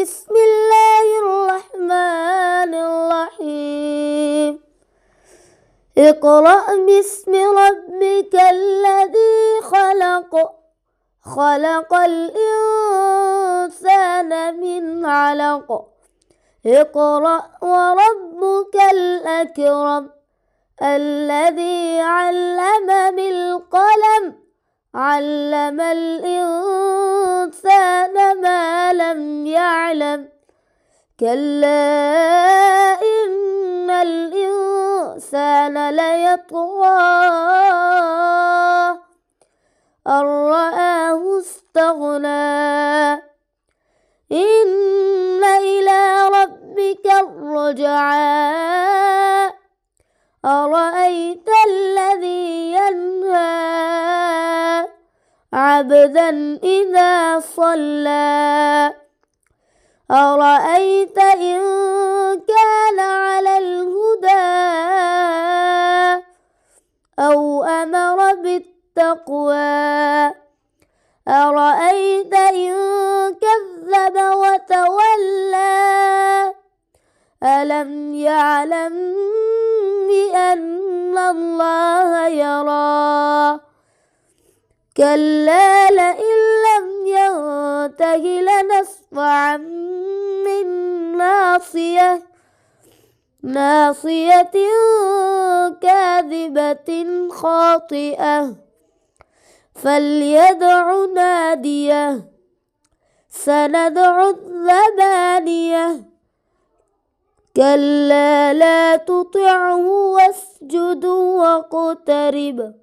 بسم الله الرحمن الرحيم اقرأ باسم ربك الذي خلق خلق الإنسان من علق اقرأ وربك الأكرم الذي علم بالقلم علم الإنسان ما لم يعلم كلا إن الإنسان ليطغى أن رآه استغنى إن إلى ربك الرجعى أرأيت الذي ينهى عبدا إذا صلى أرأيت إن كان على الهدى أو أمر بالتقوى أرأيت إن كذب وتولى ألم يعلم بأن الله يرى كلا لئن لم ينته لنسفعا بالناصية ناصية كاذبة خاطئة فليدع ناديه سندع الزبانية كلا لا تطعه واسجد واقترب